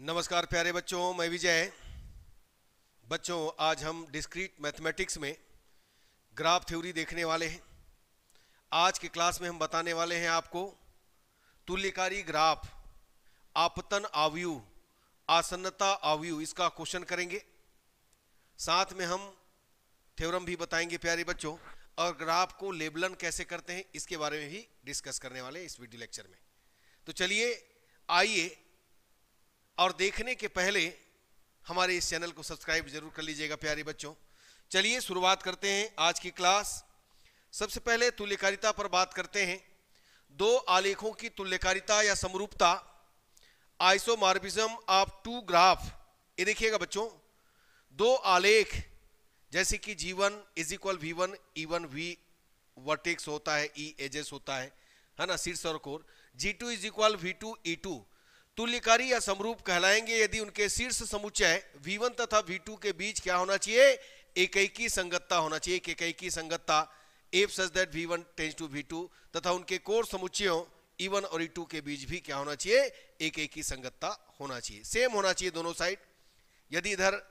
नमस्कार प्यारे बच्चों, मैं विजय। बच्चों, आज हम डिस्क्रीट मैथमेटिक्स में ग्राफ थ्योरी देखने वाले हैं। आज की क्लास में हम बताने वाले हैं आपको तुल्यकारी ग्राफ, आपतन आव्यूह, आसन्नता आव्यूह, इसका क्वेश्चन करेंगे। साथ में हम थ्योरम भी बताएंगे प्यारे बच्चों, और ग्राफ को लेबलन कैसे करते हैं इसके बारे में भी डिस्कस करने वाले हैं इस वीडियो लेक्चर में। तो चलिए आइए, और देखने के पहले हमारे इस चैनल को सब्सक्राइब जरूर कर लीजिएगा प्यारे बच्चों। चलिए शुरुआत करते हैं आज की क्लास। सबसे पहले तुल्यकारिता पर बात करते हैं। दो आलेखों की तुल्यकारिता या समरूपता, आइसोमॉर्फिज्म ऑफ टू ग्राफ। ये देखिएगा बच्चों, दो आलेख जैसे कि G1 is equal V1, E1 V vertex होता है, E एजेस होता है ना, शीर्ष और core. G2 is equal V2 E2 तुल्यकारी या समरूप कहलाएंगे यदि उनके शीर्ष समुच्चय V1 तथा V2 के बीच क्या होना चाहिए, एकैकी संगतता होना चाहिए। एकैकी संगतता if such that V1 tends to V2, तथा उनके कोर समुच्चयों E1 और E2 के बीच भी क्या होना चाहिए, एकैकी संगतता होना चाहिए। सेम होना चाहिए दोनों साइड। यदि इधर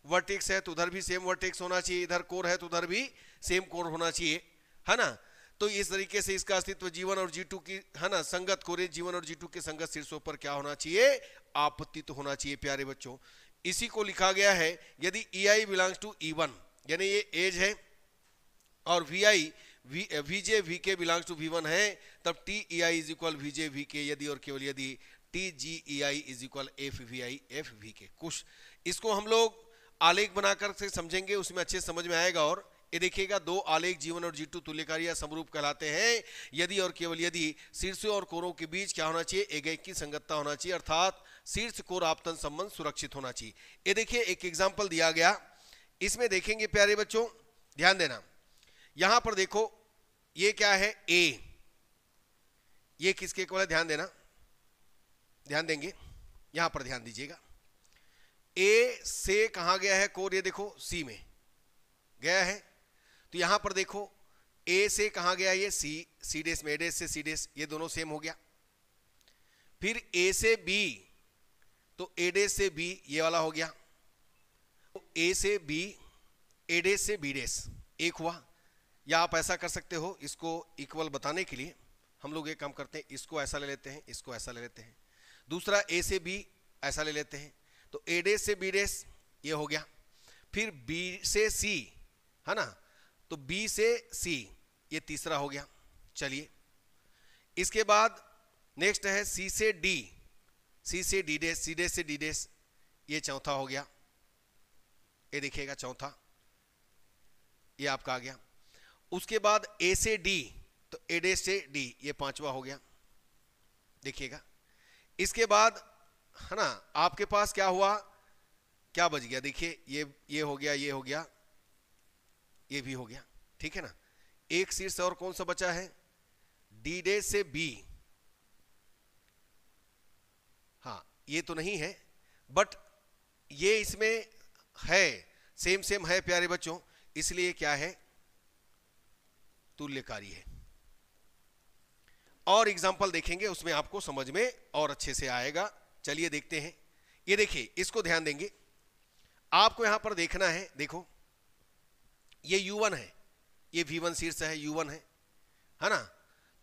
वर्टेक्स है तो उधर भी सेम वर्टेक्स होना चाहिए, इधर कोर है तो उधर भी सेम कोर होना चाहिए, है ना। तो इस तरीके से इसका अस्तित्व G1 और G2 की, है ना, संगत कोरे G1 और G2 के संगत शीर्षों पर क्या होना चाहिए, आपतित होना चाहिए प्यारे बच्चों। इसी को लिखा गया है यदि EI बिलोंग्स टू E1, यानी ये एज है, और VJ VK belongs to V1 है, तब TEI is equal VJ VK यदि और केवल यदि TGEI is equal FVI FVK। कुछ इसको हम लोग आलेख बनाकर से समझेंगे, उसमें अच्छे समझ में आएगा। और ये देखिएगा, दो आलेख G1 और G2 तुल्यकारी या समरूप कहलाते हैं यदि और केवल यदि शीर्षों और कोरों के बीच क्या होना चाहिए, एकैकी संगतता होना चाहिए, अर्थात शीर्ष कोर आपतन संबंध सुरक्षित होना चाहिए। ये देखिए एक एग्जांपल दिया गया, इसमें देखेंगे प्यारे बच्चों, ध्यान देना। यहां पर देखो, ये क्या है, A, ये किसके इक्वल है, ध्यान देना, ध्यान देंगे, यहां पर ध्यान दीजिएगा। A से कहा गया है कोर, ये देखो C में गया है। तो यहां पर देखो A से कहा गया, ये C डेस में, A डेस से C डेस, ये दोनों सेम हो गया। फिर A से B, तो A डेस से B ये वाला हो गया। तो A से B, A डेस से B डेस एक हुआ। या आप ऐसा कर सकते हो, इसको इक्वल बताने के लिए हम लोग एक काम करते हैं, इसको ऐसा ले लेते हैं, इसको ऐसा ले लेते हैं। दूसरा A से B ऐसा ले लेते हैं, तो A डेस से B डेस ये हो गया। फिर B से C, है ना, तो B से C ये तीसरा हो गया। चलिए इसके बाद नेक्स्ट है C से D, C से D डेस, C डेस से D डेस, ये चौथा हो गया। ये देखिएगा चौथा, ये आपका आ गया। उसके बाद A से D, तो A डेस से D ये पांचवा हो गया, देखिएगा। इसके बाद, है ना, आपके पास क्या हुआ, क्या बच गया, देखिए ये हो गया, ये हो गया, ये भी हो गया, ठीक है ना। एक शीर्ष और कौन सा बचा है, D डेस से B। हाँ, ये तो नहीं है, बट ये इसमें है, सेम सेम है प्यारे बच्चों, इसलिए क्या है, तुल्यकारी है। और एग्जांपल देखेंगे, उसमें आपको समझ में और अच्छे से आएगा। चलिए देखते हैं। ये देखिए, इसको ध्यान देंगे, आपको यहां पर देखना है। देखो ये U1 है, ये V1 शीर्ष है, U1 है ना।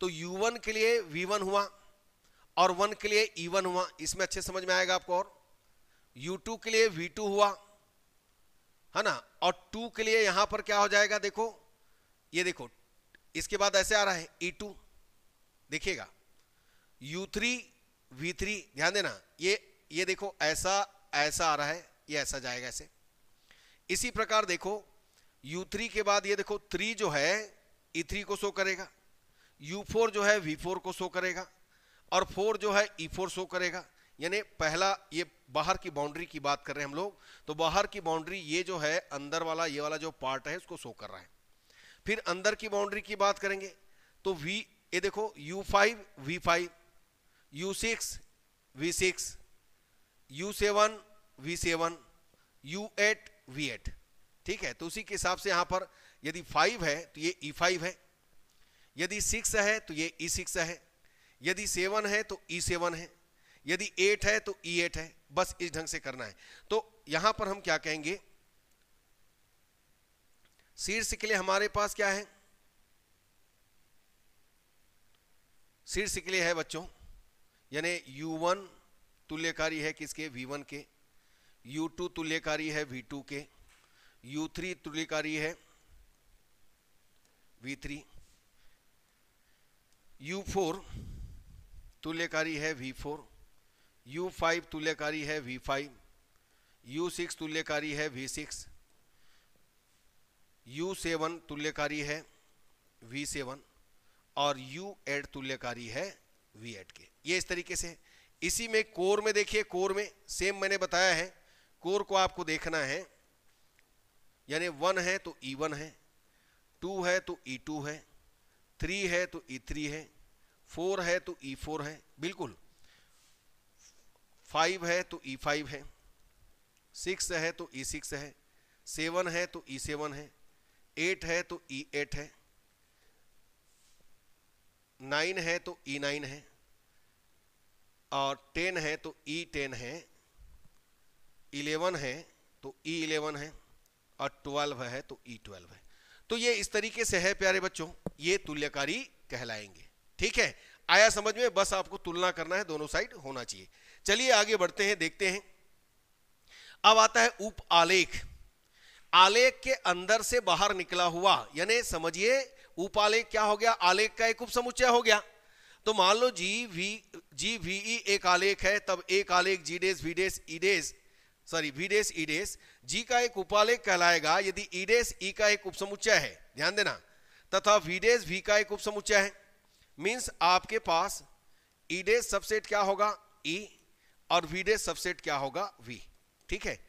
तो U1 के लिए V1 हुआ और 1 के लिए E1 हुआ, इसमें अच्छे समझ में आएगा आपको। और U2 के लिए V2 हुआ, है ना, और 2 के लिए यहां पर क्या हो जाएगा, देखो ये देखो, इसके बाद ऐसे आ रहा है E2, देखिएगा U3 V3, ध्यान देना, ये देखो ऐसा ऐसा आ रहा है, ये ऐसा जाएगा ऐसे। इसी प्रकार देखो U3 के बाद ये देखो 3 जो है E3 को शो करेगा, U4 जो है V4 को शो करेगा, और 4 जो है E4 शो करेगा। यानी पहला, ये बाहर की बाउंड्री की बात कर रहे हैं हम लोग, तो बाहर की बाउंड्री ये जो है अंदर वाला, ये वाला जो पार्ट है उसको शो कर रहा है। फिर अंदर की बाउंड्री की बात करेंगे तो ये देखो U5 V5, U6 V6, U7 V7, U8 V8, ठीक है। तो उसी के हिसाब से यहां पर यदि 5 है तो ये E5 है, यदि 6 है तो ये E6 है, यदि 7 है तो E7 है, यदि 8 है तो E8 है, बस इस ढंग से करना है। तो यहां पर हम क्या कहेंगे, शीर्ष के लिए हमारे पास क्या है, शीर्ष के लिए है बच्चों, यानी U1 तुल्यकारी है किसके, V1 के, U2 तुल्यकारी है V2 के, U3 तुल्यकारी है V3, U4 तुल्यकारी है V4, U5 तुल्यकारी है V5, U6 तुल्यकारी है V6, U7 तुल्यकारी है V7 और U8 तुल्यकारी है V8 के। ये इस तरीके से। इसी में कोर में देखिए, कोर में सेम मैंने बताया है, कोर को आपको देखना है, यानी 1 है तो E1 है, 2 है तो E2 है, 3 है तो E3 है, 4 है तो E4 है, बिल्कुल, 5 है तो E5 है, 6 है तो E6 है, 7 है तो E7 है, 8 है तो E8 है, 9 है तो E9 है, और 10 है तो E10 है, 11 है तो E11 है, और 12 है तो E12 है। तो ये इस तरीके से है प्यारे बच्चों, ये तुल्यकारी कहलाएंगे। ठीक है, आया समझ में? बस आपको तुलना करना है, दोनों साइड होना चाहिए। चलिए आगे बढ़ते हैं, देखते हैं। अब आता है उप आलेख। आलेख के अंदर से बाहर निकला हुआ, यानी समझिए उप आलेख क्या हो गया, आलेख का एक उप समुच्चय हो गया। तो मान लो जी वी ई एक आलेख है, तब एक आलेख जी डेस वी डेस ई डेस वी डेस ई डेस जी का एक उपालेख कहलाएगा यदि ई डेस ई का एक उपसमुच्चय है, ध्यान देना, तथा वी डेस वी का एक उपसमुच्चय है। मींस आपके पास ई डेस सबसेट क्या होगा, ई, और वी डेस सबसेट क्या होगा, वी। ठीक है,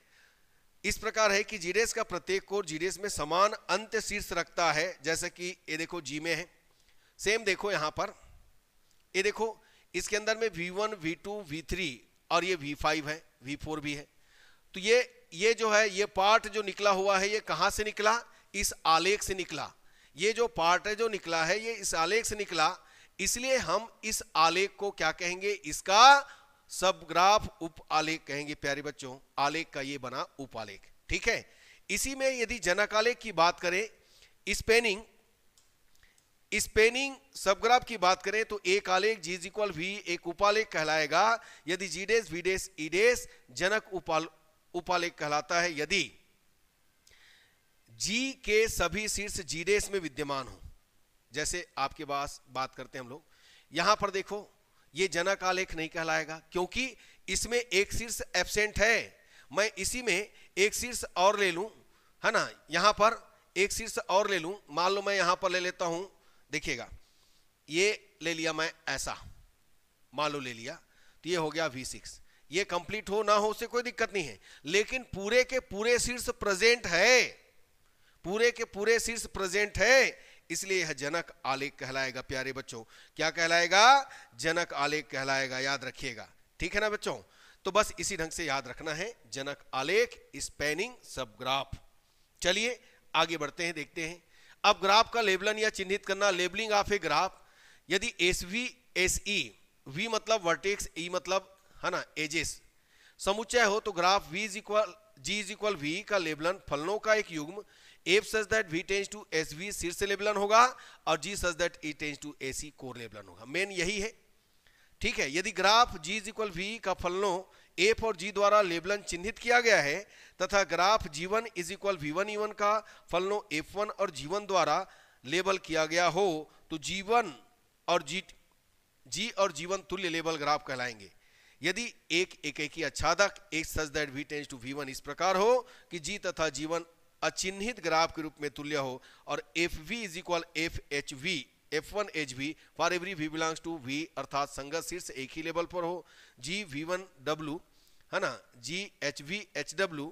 इस प्रकार है कि जीडेस का प्रत्येक कोर जीडेस में समान अंत्य शीर्ष रखता है, जैसे कि ये देखो जी में है। सेम देखो यहां पर, ये देखो इसके अंदर में V1 V2 V3 और ये V5 है, V4 भी है। तो ये जो है, ये पार्ट जो निकला हुआ है, ये कहां से निकला, इस आलेख से निकला। ये जो पार्ट है जो निकला है, ये इस आलेख से निकला, इसलिए हम इस आलेख को क्या कहेंगे, इसका सब ग्राफ उप आलेख कहेंगे प्यारे बच्चों। आलेख का ये बना उप आलेख। ठीक है, इसी में यदि जनक आलेख की बात करें, स्पेनिंग सबग्राफ की बात करें, तो एक आलेख जी इज इक्वल वी एक उपालेख कहलाएगा यदि जी डेस वी डेस ई डेस जनक उपालेख कहलाता है यदि जी के सभी शीर्ष जी डेस में विद्यमान हो। जैसे आपके पास बात करते हैं हम लोग, यहां पर देखो ये जनक आलेख नहीं कहलाएगा, क्योंकि इसमें एक शीर्ष एब्सेंट है। मैं इसी में एक शीर्ष और ले लूं, है ना, यहां पर एक शीर्ष और ले लूं, मान लो मैं यहां पर ले लेता हूं, देखिएगा ये ले लिया मैं, ऐसा मान लो ले लिया, तो ये हो गया V6। ये कंप्लीट हो ना हो उससे कोई दिक्कत नहीं है, लेकिन पूरे के पूरे शीर्ष प्रेजेंट है, पूरे के पूरे शीर्ष प्रेजेंट है, इसलिए यह जनक आलेख कहलाएगा प्यारे बच्चों। क्या कहलाएगा, जनक आलेख कहलाएगा, याद रखिएगा। ठीक है ना बच्चों, तो बस इसी ढंग से याद रखना है, जनक आलेख स्पेनिंग सब ग्राफ। चलिए आगे बढ़ते हैं, देखते हैं। अब ग्राफ का लेबलन या चिन्हित करना, लेबलिंग ऑफ ए ग्राफ। यदि S V S E, V मतलब वर्टेक्स, ई मतलब है ना एजेस, समुच्चय हो तो graph V is equal G is equal V का लेबलन फलनों का एक युग्म, F such that V tends to S V शीर्ष लेबलन होगा और G such that E tends to A C core लेबलन होगा। मेन यही है। ठीक है, यदि graph G is equal V का फलनों एफ और जी द्वारा लेबलन चिन्हित किया गया है तथा graph G1 is equal V1 E1 का फलनों F1 और G1 द्वारा लेबल किया गया हो तो G1 और G और G1 तुल्य लेबल ग्राफ कहलाएंगे। यदि एक एकेकी आच्छादक एक such that V tends to V1 इस प्रकार हो कि G तथा G1 अचिन्हित ग्राफ के रूप में तुल्य हो और FV is equal FHV F1 HV for every V belongs to V, अर्थात संगत शीर्ष एक ही लेवल पर हो, G V1 W है ना, G HV HW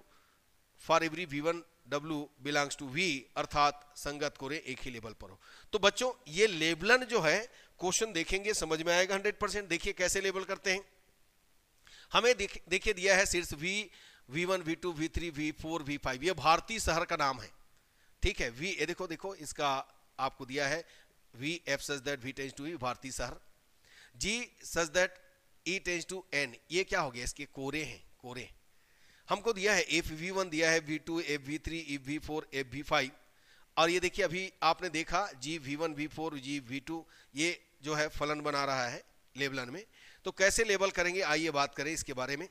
for every V1 W belongs to V, अर्थात संगत कोरे एक ही लेवल पर हो। तो बच्चों ये लेबलन जो है, क्वेश्चन देखेंगे समझ में आएगा 100%। देखिए कैसे लेबल करते हैं। हमें देखिए दिया है शीर्ष V1 V2 V3 V4 V5, ये भारतीय शहर का नाम है। ठीक है, V ये देखो इसका आपको दिया है V F such that V tends to V, भारतीय शहर, G such that E tends to N, ये क्या हो गया, इसके कोरे हैं, कोरे हमको दिया है FV1 दिया है, V2, FV3, FV4, FV5, और ये देखिए अभी आपने देखा GV1, V4, GV2 ये जो है फलन बना रहा है लेबलन में। तो कैसे लेबल करेंगे, आइए बात करें इसके बारे में।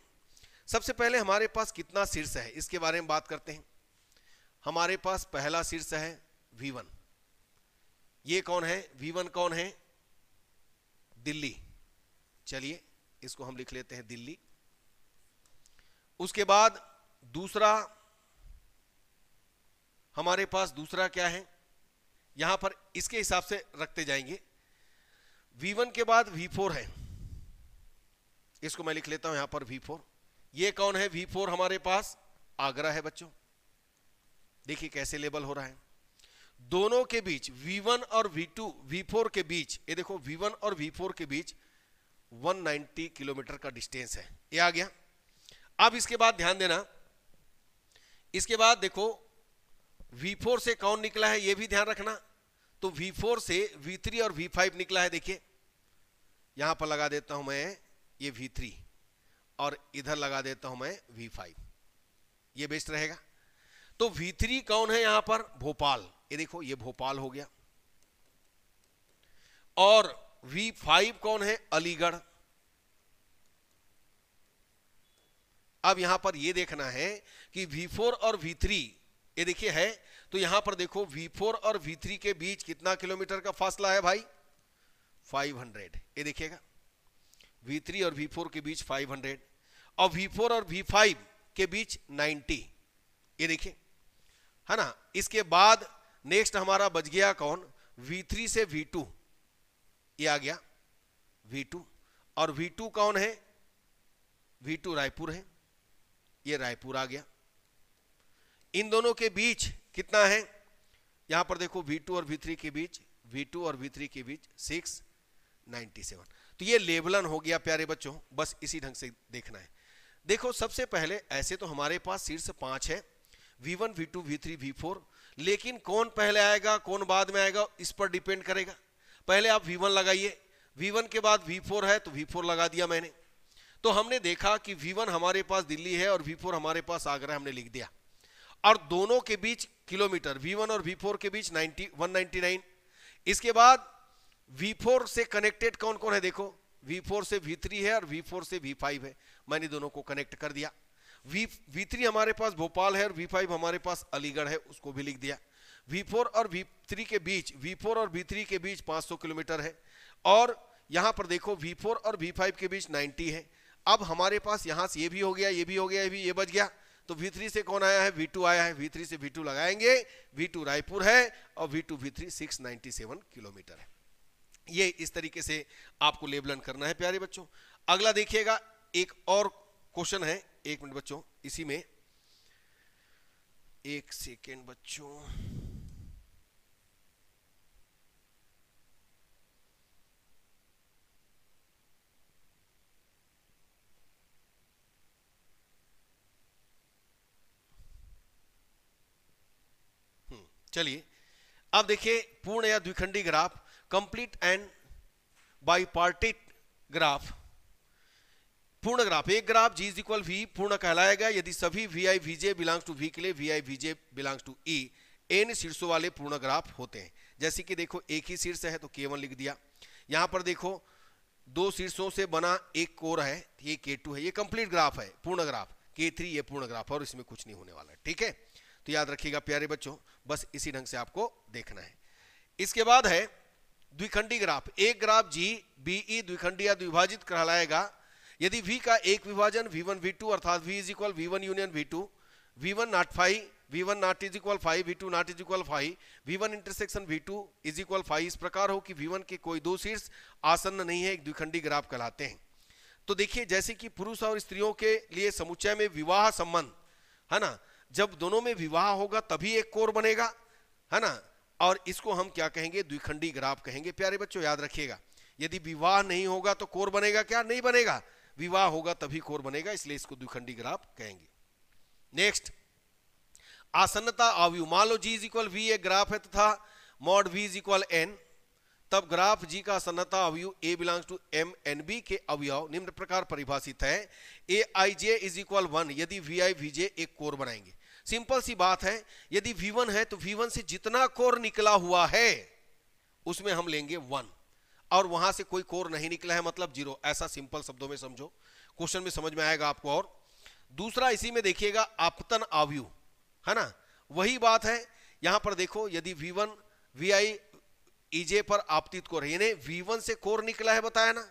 सबसे पहले हमारे पास कितना शीर्ष है इसके बारे में बात करते हैं। हमारे पास पहला शीर्ष है V1, ये कौन है, V1 कौन है, दिल्ली, चलिए इसको हम लिख लेते हैं दिल्ली। उसके बाद दूसरा हमारे पास दूसरा क्या है, यहां पर इसके हिसाब से रखते जाएंगे। V1 के बाद V4 है, इसको मैं लिख लेता हूं यहां पर V4, ये कौन है, V4 हमारे पास आगरा है बच्चों। देखिए कैसे लेबल हो रहा है, दोनों के बीच V1 और V2 V4 के बीच, ये देखो V1 और V4 के बीच 190 किलोमीटर का डिस्टेंस है, ये आ गया। अब इसके बाद ध्यान देना, इसके बाद देखो V4 से कौन निकला है ये भी ध्यान रखना। तो V4 से V3 और V5 निकला है, देखिए यहां पर लगा देता हूं मैं ये V3 और इधर लगा देता हूं मैं V5, ये बेस्ट रहेगा। तो V3 कौन है यहां पर, भोपाल, ये देखो ये भोपाल हो गया। और V5 कौन है, अलीगढ़। अब यहां पर ये देखना है कि V4 और V3 ये देखिए है, तो यहां पर देखो V4 और V3 के बीच कितना किलोमीटर का फासला है भाई, 500, ये देखिएगा V3 और V4 के बीच 500, और V4 और V5 के बीच 90, ये देखिए है ना। इसके बाद नेक्स्ट हमारा बच गया कौन, V3 से V2, ये आ गया V2, और V2 कौन है, V2 रायपुर है, ये रायपुर आ गया। इन दोनों के बीच कितना है, यहां पर देखो V2 और V3 के बीच, V2 और V3 के बीच 697। तो ये लेबलन हो गया प्यारे बच्चों, बस इसी ढंग से देखना है। देखो सबसे पहले ऐसे तो हमारे पास शीर्ष 5 है, V1, V2, V3, V4, लेकिन कौन पहले आएगा कौन बाद में आएगा इस पर डिपेंड करेगा। पहले आप V1 लगाइए, V1 के बाद V4 है तो V4 लगा दिया मैंने। तो हमने देखा कि V1 हमारे पास दिल्ली है और V4 हमारे पास आगरा, हमने लिख दिया। और दोनों के बीच किलोमीटर V1 और V4 के बीच 199। इसके बाद V4 से कनेक्टेड कौन कौन है, देखो V4 से V3 है और V4 से V5 है, मैंने दोनों को कनेक्ट कर दिया। V3 हमारे पास भोपाल है और V5 हमारे पास अलीगढ़ है, उसको भी लिख दिया। V4 और V3 के बीच, V4 और V3 के बीच 500 किलोमीटर है, और यहां पर देखो V4 और V5 के बीच 90 है। अब हमारे पास यहां से ये भी हो गया, ये भी हो गया, ये बच गया। तो V3 से कौन आया है, V2 आया है, V3 से V2 लगाएंगे, V2 रायपुर है और V2 V3 697 किलोमीटर है। ये इस तरीके से आपको लेबलन करना है प्यारे बच्चों। अगला देखिएगा, एक और क्वेश्चन है, एक मिनट बच्चों, इसी में एक सेकेंड बच्चों, चलिए अब देखिए पूर्ण या द्विखंडी graph, complete and bipartite graph. पूर्ण ग्राफ, एक ग्राफ G इक्वल V पूर्ण कहलाएगा यदि सभी Vi Vj belongs to V के लिए Vi Vj belongs to E n शीर्षों वाले पूर्ण ग्राफ होते हैं। जैसे कि देखो एक ही शीर्ष है तो K1 लिख दिया, यहां पर देखो दो शीर्षों से बना एक कोर है, ये K2 है, ये कंप्लीट ग्राफ है पूर्ण ग्राफ। K3 ये पूर्ण ग्राफ और इसमें कुछ नहीं होने वाला है, ठीक है। तो याद रखिएगा प्यारे बच्चों, बस इसी ढंग से आपको देखना है। इसके बाद है द्विखंडी ग्राफ, एक ग्राफ G BE द्विखंडी या द्विभाजित कहलाएगा यदि V का एक विभाजन V1 V2 अर्थात V is equal V1 union V2, V1 not 5, V1 not is equal 5, V2 not is equal 5, V1 intersection V2 is equal 5, इस प्रकार हो कि V1 के कोई दो शीर्ष आसन्न नहीं है, एक द्विखंडी ग्राफ कहलाते हैं। तो देखिए जैसे कि पुरुष और स्त्रियों के लिए समुच्चय में विवाह संबंध है ना, जब दोनों में विवाह होगा तभी एक कोर बनेगा, है ना, और इसको हम क्या कहेंगे, द्विखंडी ग्राफ कहेंगे। प्यारे बच्चों याद रखिएगा, यदि विवाह नहीं होगा तो कोर बनेगा क्या, नहीं बनेगा, विवाह होगा तभी कोर बनेगा, इसलिए इसको द्विखंडी ग्राफ कहेंगे। नेक्स्ट, आसन्नता अवयव, मान लो G इज इक्वल V एक ग्राफ है तथा mod V is equal N तब ग्राफ जी का आसन्नता अवयव A belongs to M N B के अवयव निम्न प्रकार परिभाषित है। ए आई जे इज इक्वल 1 यदि वी आई वी जे एक कोर बनाएंगे। सिंपल सी बात है, यदि V1 है तो V1 से जितना कोर निकला हुआ है उसमें हम लेंगे 1, और वहां से कोई कोर नहीं निकला है मतलब 0। ऐसा सिंपल शब्दों में समझो, क्वेश्चन में समझ में आएगा आपको। और दूसरा इसी में देखिएगा आपतन अवयव, है ना, वही बात है यहां पर देखो, यदि V1 VI EJ पर आपतित कोर है, यानी V1 से कोर निकला है बताया ना,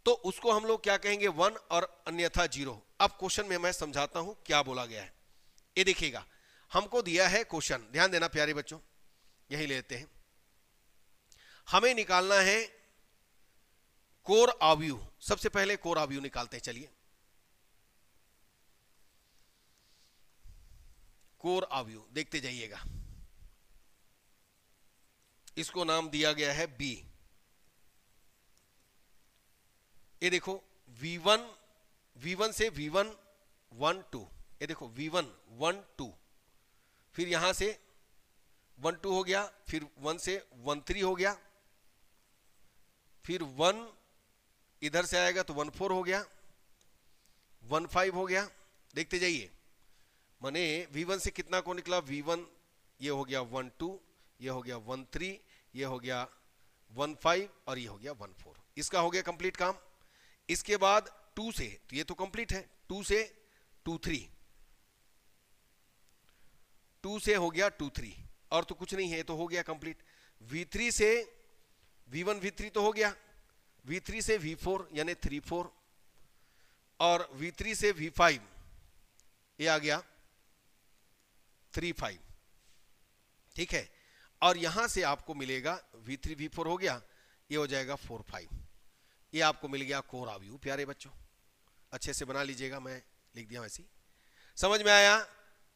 तो उसको हम लोग क्या कहेंगे 1 और अन्यथा 0। अब क्वेश्चन में मैं समझाता हूं क्या बोला गया है। ये देखिएगा, हमको दिया है क्वेश्चन, ध्यान देना प्यारे बच्चों, यही लेते हैं। हमें निकालना है कोर अवयव। सबसे पहले कोर अवयव निकालते हैं, चलिए। कोर अवयव देखते जाइएगा, इसको नाम दिया गया है बी। ये देखो V1 से V1 1 2, ये देखो V1 1 2, फिर यहां से 1 2 हो गया, फिर 1 से 1 3 हो गया, फिर 1 इधर से आएगा तो 1 4 हो गया, 1 5 हो गया। देखते जाइए, माने V1 से कितना को निकला, V1 ये हो गया 1 2, ये हो गया 1 3, ये हो गया 1 5 और ये हो गया 1 4। इसका हो गया कंप्लीट काम। इसके बाद 2 से, तो ये तो कंप्लीट है, 2 से 2 3, 2 से हो गया 2 3, और तो कुछ नहीं है, तो हो गया कंप्लीट। V3 से V1 V3 तो हो गया, V3 से V4 यानी 3 4, और V3 से V5 ये आ गया 3 5, ठीक है। और यहां से आपको मिलेगा V3 V4 हो गया, ये हो जाएगा 4 5। ये आपको मिल गया कोर अवयव। प्यारे बच्चों अच्छे से बना लीजिएगा, मैं लिख दिया वैसे। समझ में आया?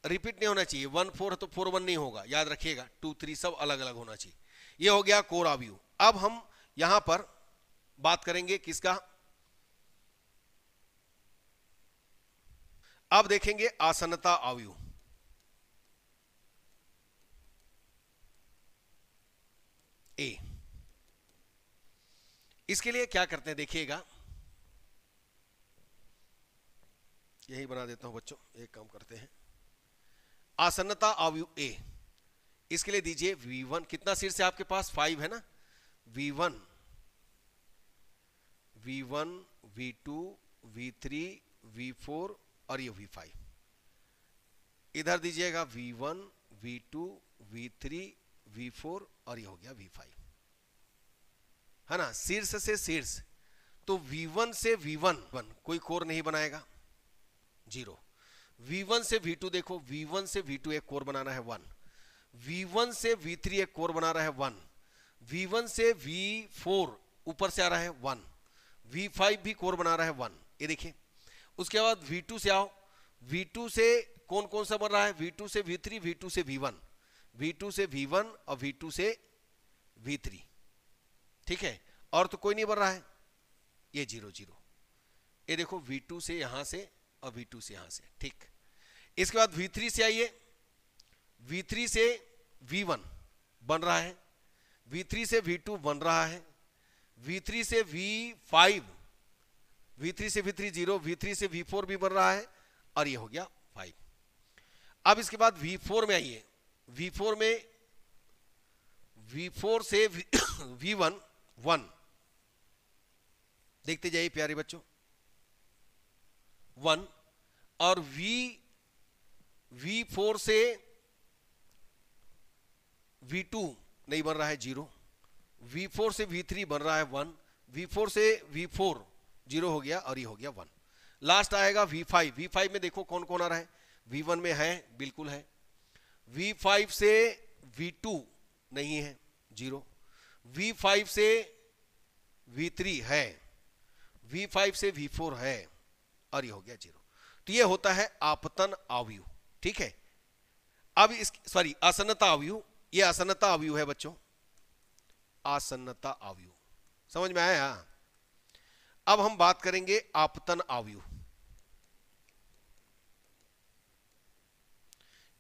रिपीट नहीं होना चाहिए, 1 4 तो 4 1 नहीं होगा, याद रखिएगा, 2 3 सब अलग अलग होना चाहिए। ये हो गया कोर अवयव। अब हम यहां पर बात करेंगे किसका, अब देखेंगे आसन्नता अवयव। ए, इसके लिए क्या करते हैं देखिएगा, यही बना देता हूं बच्चों, एक काम करते हैं। आसन्नता अवयव ए, इसके लिए दीजिए V1, कितना शीर्ष है आपके पास, 5 है ना, V1 V2 V3 V4 और ये V5। इधर दीजिएगा V1 V2 V3 V4 और ये हो गया V5, है ना, शीर्ष से शीर्ष। तो V1 से V1 कोई कोर नहीं बनाएगा, 0। V1 से V2 देखो, V1 से V2 एक कोर बनाना है 1, V1 से V3 एक कोर बना रहा है 1, V1 से V4 ऊपर से आ रहा है 1, V5 भी कोर बना रहा है 1, ये देखिए। उसके बाद V2 से आओ, V2 से कौन कौन सा बन रहा है, V2 से V3, V2 से V1, V2 से V1 और V2 से V3, ठीक है। और तो कोई नहीं बन रहा है, ये 0 0। ये देखो V2 से यहां से और V2 से यहां से, ठीक। इसके बाद V3 से आइए, V3 से V1 बन रहा है, V3 से V2 बन रहा है, V3 से V5, V3 से V3 0, V3 से V4 भी बन रहा है, और ये हो गया 5। अब इसके बाद V4 में आइए, V4 में V4 से V1 1, देखते जाइए प्यारे बच्चों, 1, और V4 से V2 नहीं बन रहा है 0, V4 से V3 बन रहा है 1, V4 से V4 0 हो गया और ये हो गया 1। लास्ट आएगा V5, V5 में देखो कौन कौन आ रहा है, V1 में है, बिल्कुल है, V5 से V2 नहीं है 0, V5 से V3 है, V5 से V4 है, और ये हो गया 0। तो ये होता है आपतन अवयव, ठीक है। अब इस सॉरी आसन्नता अवयव, ये आसन्नता अवयव है बच्चों, आसन्नता अवयव, समझ में आया? अब हम बात करेंगे आपतन अवयव।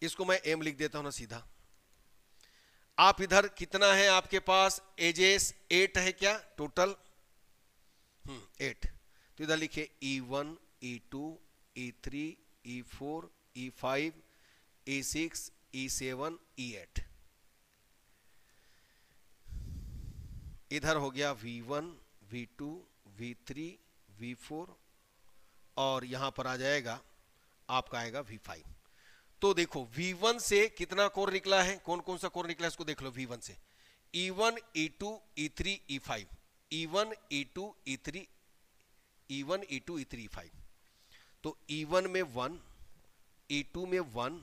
इसको मैं एम लिख देता हूं ना सीधा। आप इधर कितना है आपके पास एजेस 8 है क्या टोटल 8। तो इधर लिखिए E1 E2 E3 E4 E5 E6 E7 E8। इधर हो गया V1 V2 V3 V4 और यहां पर आ जाएगा आपका आएगा V5। तो देखो V1 से कितना कोर निकला है, कौन कौन सा कोर निकला है इसको देख लो। V1 से E1 E2 E3 E5 E1 E2 E3 E1 E2 E3 E5। तो E1 में 1 E2 में 1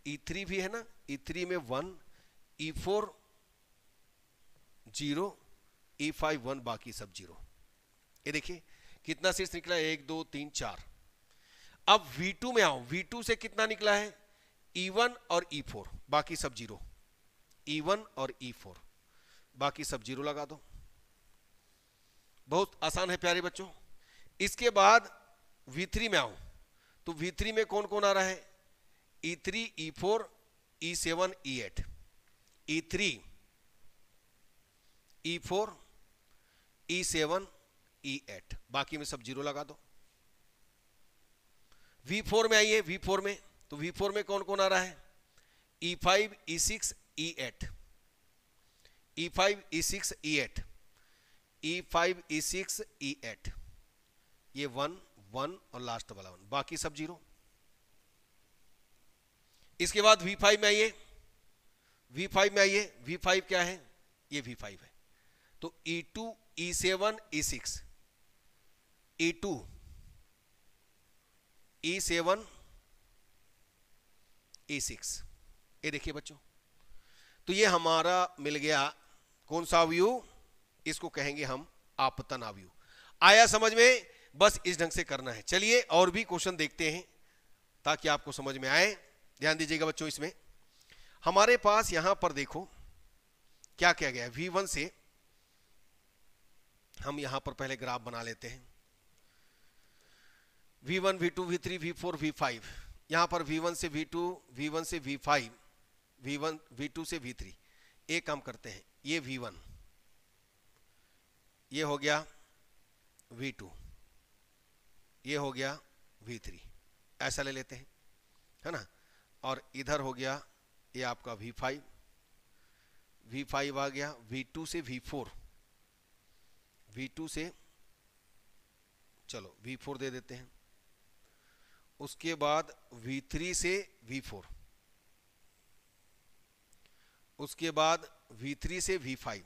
E3 भी है ना, E3 में 1 E4 0 E5 1 बाकी सब 0। ये देखिए कितना शीर्ष निकला 1 2 3 4। अब V2 में आओ, V2 से कितना निकला है E1 और E4 बाकी सब 0। E1 और E4 बाकी सब 0 लगा दो। बहुत आसान है प्यारे बच्चों। इसके बाद V3 में आओ, तो V3 में कौन कौन आ रहा है E3 E4 E7 E8 E3 E4 E7 E8 बाकी में सब 0 लगा दो। V4 में आइए, V4 में तो V4 में कौन कौन आ रहा है E5 E6 E8 E5 E6 E8 E5 E6 E8 ये 1 1 और लास्ट वाला 1 बाकी सब 0। इसके बाद V5 में आइए, V5 में आइए, V5 क्या है ये V5 है। तो E2 E7 E6 E2 E7 E6 ये देखिए बच्चों। तो ये हमारा मिल गया कौन सा अवयव, इसको कहेंगे हम आपतन अवयव। आया समझ में, बस इस ढंग से करना है। चलिए और भी क्वेश्चन देखते हैं ताकि आपको समझ में आए। ध्यान दीजिएगा बच्चों, इसमें हमारे पास यहां पर देखो क्या किया गया है। V1 से हम यहां पर पहले ग्राफ बना लेते हैं। V1 V2 V3 V4 V5 यहां पर V1 से V2 V1 से V5 V1 V2 से V3। एक काम करते हैं, ये V1 ये हो गया V2 ये हो गया V3 ऐसा ले लेते हैं, है ना। और इधर हो गया ये आपका V5 V5 आ गया V2 से V4 V2 से चलो V4 दे देते हैं। उसके बाद V3 से V4 उसके बाद V3 से V5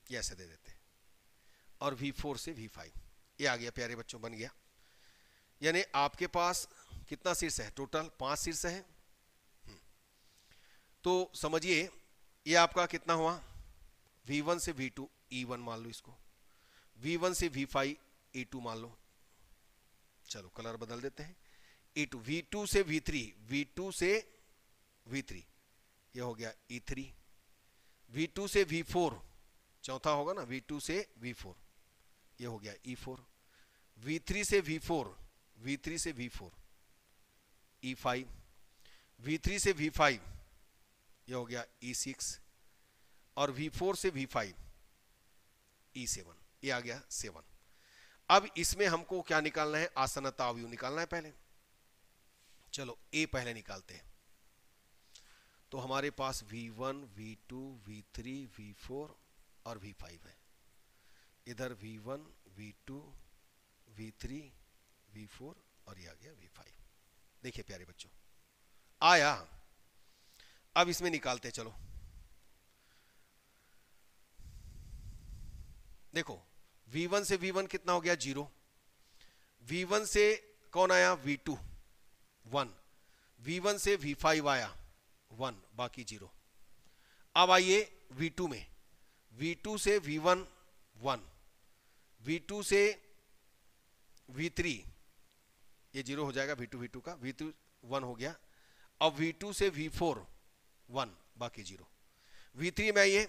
ये ऐसे दे देते हैं और V4 से V5 ये आ गया प्यारे बच्चों, बन गया। यानी आपके पास कितना शीर्ष है टोटल 5 शीर्ष है। तो समझिए ये आपका कितना हुआ V1 से V2 E1 मान लो इसको, V1 से V5 E2 मान लो। चलो कलर बदल देते हैं E2 V2 से V3 V2 से V3 ये हो गया E3 V2 से V4 चौथा होगा ना V2 से V4 ये हो गया E4 V3 से V4 V3 से V4 E5 V3 से V5 ये हो गया E6 और V4 से V5 E7 ये आ गया 7। अब इसमें हमको क्या निकालना है, आसन्नता अवयव निकालना है पहले। चलो A पहले निकालते हैं। तो हमारे पास V1 V2 V3 V4 और V5 है। इधर V1 V2 V3 V4 और ये आ गया V5। देखिए प्यारे बच्चों आया। अब इसमें निकालते चलो। देखो V1 से V1 कितना हो गया 0। V1 से कौन आया V2 1। V1 से V5 आया 1 बाकी 0। अब आइए V2 में, V2 से V1 1 V2 से V3 ये 0 हो जाएगा V2 का, V2 1 हो गया। अब V2 से V4 1 बाकी 0। V3 में आइए,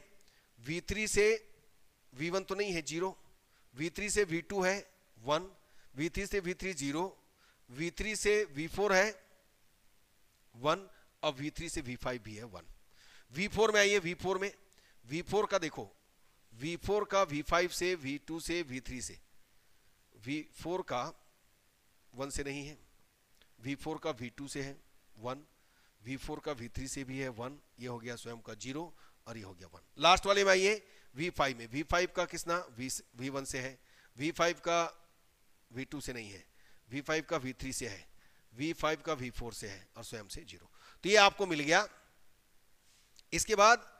V3 से V1 तो नहीं है 0, V3 से V2 है 1, V3 से V3 0, V3 से V4 है 1 और V3 से V5 भी है 1। V4 में आइए, V4 में, V4 का देखो, V4 का V5 से, V2 से, V3 से, V4 का 1 से नहीं है, V4 का V2 से है 1, V4 का V3 से भी है 1, ये हो गया स्वयं का 0 और ये हो गया 1। लास्ट वाले में आइए V5 में, V5 का किसना V1 से है, V5 का V2 से नहीं है, V5 का V3 से है, V5 का V4 से है और स्वयं से 0। तो ये आपको मिल गया। इसके बाद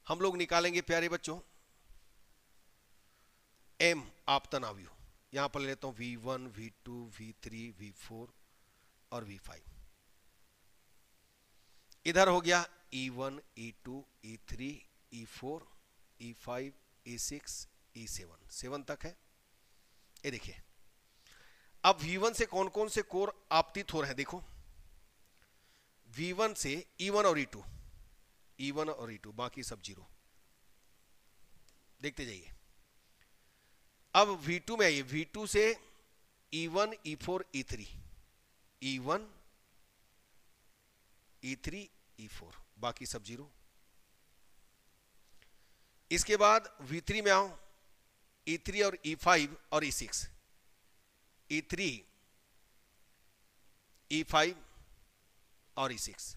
हम लोग निकालेंगे प्यारे बच्चों M आप तनाव्यू, यहां पर ले लेता हूं V1, V2, V3, V4 और V5। इधर हो गया E1, E2, E3, E4, E5, E6, E7, 7 तक है। ये देखिए अब V1 से कौन कौन से कोर आपतित हो रहे हैं, देखो V1 से E1 और E2, E1 और E2, बाकी सब 0। देखते जाइए। अब V2 में आइए, V2 से E1, E4, E3, E1, E3, E4, बाकी सब 0। इसके बाद V3 में आओ, E3 और E5 और E6, E3, E5 और E6।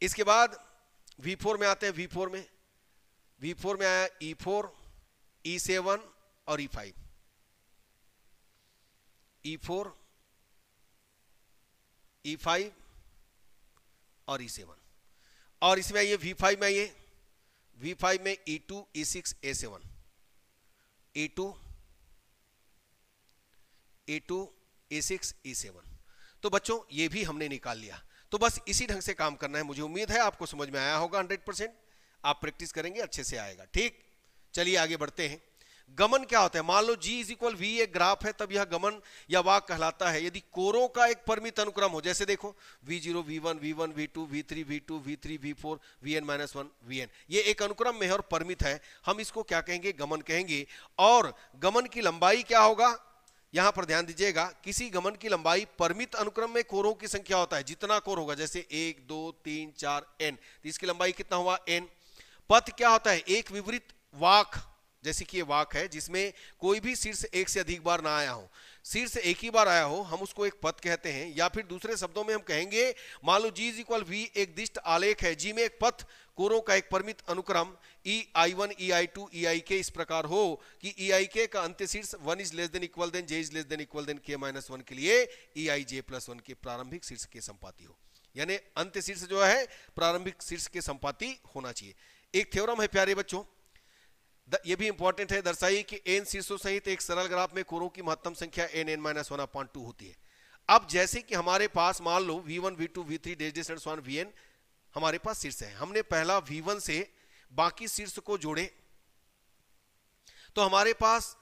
इसके बाद V4 में आते हैं, V4 में आया E4, E7 और E5, E4, E5 और E7। और इसमें आइए V5 में आइए, V5 में E2, E6, A7, E2, E6, E7। तो बच्चों ये भी हमने निकाल लिया। तो बस इसी ढंग से काम करना है। मुझे उम्मीद है आपको समझ में आया होगा 100%। आप प्रैक्टिस करेंगे अच्छे से आएगा। ठीक, चलिए आगे बढ़ते हैं। गमन क्या होता है? मान लो G = V एक ग्राफ है, तब यह गमन या वाक कहलाता है यदि कोरों का एक परिमित अनुक्रम हो। जैसे देखो V0, V1, V1, V2, V3, V2, V3, V4, Vn-1, Vn, ये एक अनुक्रम में है और परिमित है। हम इसको क्या कहेंगे? गमन कहेंगे। और गमन की लंबाई क्या होगा? यहां पर ध्यान दीजिएगा, किसी गमन की लंबाई परिमित अनुक्रम में कोरों की संख्या होता है। जितना कोर होगा, जैसे 1, 2, 3, 4 n, तो इसकी लंबाई कितना हुआ? n। पथ क्या होता है? एक विपरीत वाक, जैसे कि ये वाक है जिसमें कोई भी शीर्ष एक से अधिक बार ना आया हो, शीर्ष एक ही बार आया हो, हम उसको एक पथ कहते हैं। या फिर दूसरे शब्दों में हम कहेंगे, मान लो G = V एक दिष्ट आलेख है, G में एक पथ कोरों का एक परिमित अनुक्रम EI1, EI2, EIK इस प्रकार हो कि EIK का अंत्य शीर्ष 1 = J > K-1 के लिए EIJ+1 के प्रारंभिक शीर्ष के संपाती हो। यानी अंत्य शीर्ष जो है प्रारंभिक शीर्ष के संपाती होना चाहिए। एक थ्योरम है प्यारे बच्चों, ये भी इंपॉर्टेंट है, दर्शाइए कि n शीर्षों सहित एक सरल ग्राफ में कोरों की महत्तम संख्या n-1/2 होती है। अब जैसे कि हमारे पास मान लो V1, V2, V3 Vn हमारे पास शीर्ष है, हमने पहला V1 से बाकी शीर्ष को जोड़े तो हमारे पास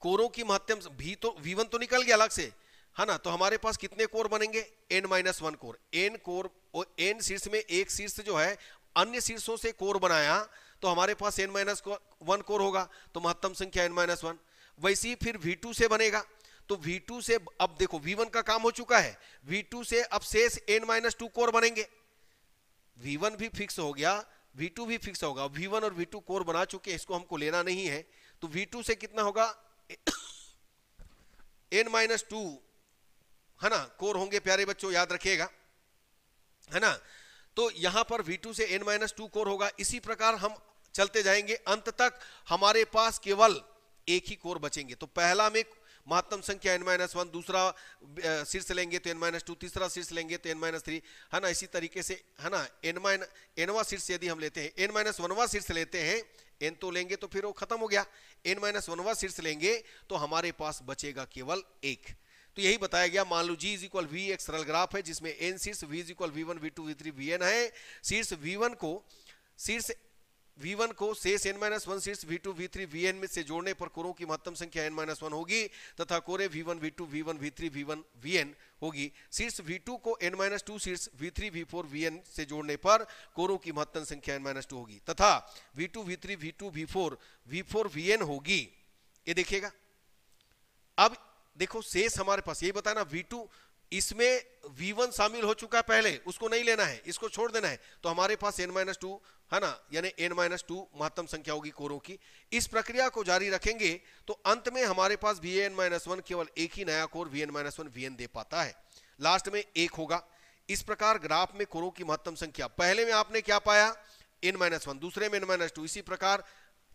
कोरों की महत्तम V1 तो निकल गया अलग से, है ना। तो हमारे पास कितने कोर बनेंगे? n-1 core. n शीर्ष में एक शीर्ष जो है अन्य शीर्षों से कोर बनाया तो हमारे पास n-1 कोर होगा, तो महत्तम संख्या n-1। वैसे ही फिर V2 से बनेगा, तो V2 से अब देखो V1 का काम हो चुका है, V2 से अब शेष n-2 कोर बनेंगे। V1 भी फिक्स हो गया, V2 भी फिक्स होगा। V1 और V2 कोर बना चुके हैं, इसको हमको लेना नहीं है। तो V2 से कितना होगा? n-2, है ना, कोर होंगे प्यारे बच्चों, याद रखिएगा, है ना। तो यहां पर V2 से n-2 कोर होगा। इसी प्रकार हम चलते जाएंगे, अंत तक हमारे पास केवल एक ही कोर बचेंगे। तो पहला में महत्तम संख्या n-1, दूसरा शीर्ष लेंगे तो n-2, तीसरा शीर्ष लेंगे तो n-3, है ना। इसी तरीके से, है ना, nवां शीर्ष यदि हम लेते हैं, n-1वां शीर्ष लेते हैं, n तो लेंगे तो फिर वो खत्म हो गया, n-1वां शीर्ष लेंगे तो हमारे पास बचेगा केवल एक। तो यही बताया गया। मान लो G = V एक सरल ग्राफ है जिसमें n शीर्ष, V = V1, V2, V3, Vn है। शीर्ष V1 को शेष n-1 शीर्ष V2, V3, Vn में से जोड़ने पर कोरों की महत्तम संख्या n-1 होगी तथा कोरे V1, V2, V1, V3, V1, Vn होगी। शीर्ष V2 को n-2 शीर्ष V3, V4, Vn से जोड़ने पर कोरों की महत्तम संख्या n-2 होगी तथा V2, V3, V2, V4, Vn होगी। ये देखिएगा। अब देखो शेष हमारे पास यही बताया ना, V2 इसमें v1 शामिल हो चुका है पहले, उसको नहीं लेना है, इसको छोड़ देना है, तो हमारे पास n-2 है ना, यानी n-2 महत्तम संख्या होगी कोरों की। इस प्रक्रिया को जारी रखेंगे तो अंत में हमारे पास vn-1 केवल एक ही नया कोर vn-1 vn दे पाता है, लास्ट में 1 होगा। इस प्रकार ग्राफ में कोरों की महत्तम संख्या, पहले में आपने क्या पाया n-1, दूसरे में n-2, इसी प्रकार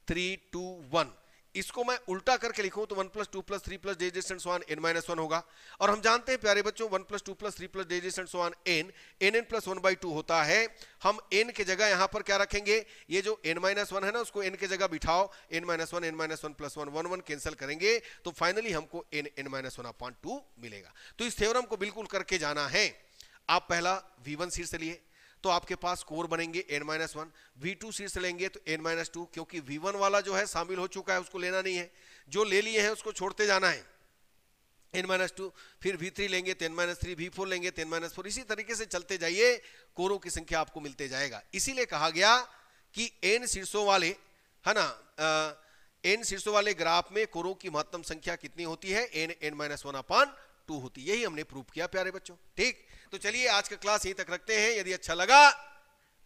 3 2 1। इसको मैं उल्टा करके लिखूं तो 1 + 2 + 3 + डेजिस्टेंट सो ऑन n-1 होगा। और हम जानते हैं प्यारे बच्चों 1 + 2 + 3 + डेजिस्टेंट सो ऑन n + 1/2 होता है। हम n के जगह यहां पर क्या रखेंगे, ये जो n-1 है ना, उसको n के जगह बिठाओ, n-1 + 1 1 कैंसिल करेंगे तो फाइनली हमको n-1/2 मिलेगा। तो इस थ्योरम को बिल्कुल करके जाना है। आप पहला v1 शीर्ष लिए तो आपके पास कोर बनेंगे n-1, v2 शीर्ष लेंगे तो n-2, क्योंकि v1 वाला जो है शामिल हो चुका है, उसको लेना नहीं है, जो ले लिए हैं उसको छोड़ते जाना है, n-2। फिर v3 लेंगे तो n-3, v4 लेंगे तो n-4, इसी तरीके से चलते जाइए, कोरों की संख्या आपको मिलते जाएगा। इसीलिए कहा गया कि n शीर्षों वाले है ना, n शीर्षों वाले ग्राफ में कोरों की महत्तम संख्या कितनी होती है, n-1/2 होती है। यही हमने प्रूव किया प्यारे बच्चों। ठीक, तो चलिए आज का क्लास यहीं तक रखते हैं। यदि अच्छा लगा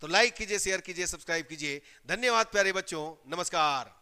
तो लाइक कीजिए, शेयर कीजिए, सब्सक्राइब कीजिए। धन्यवाद प्यारे बच्चों, नमस्कार।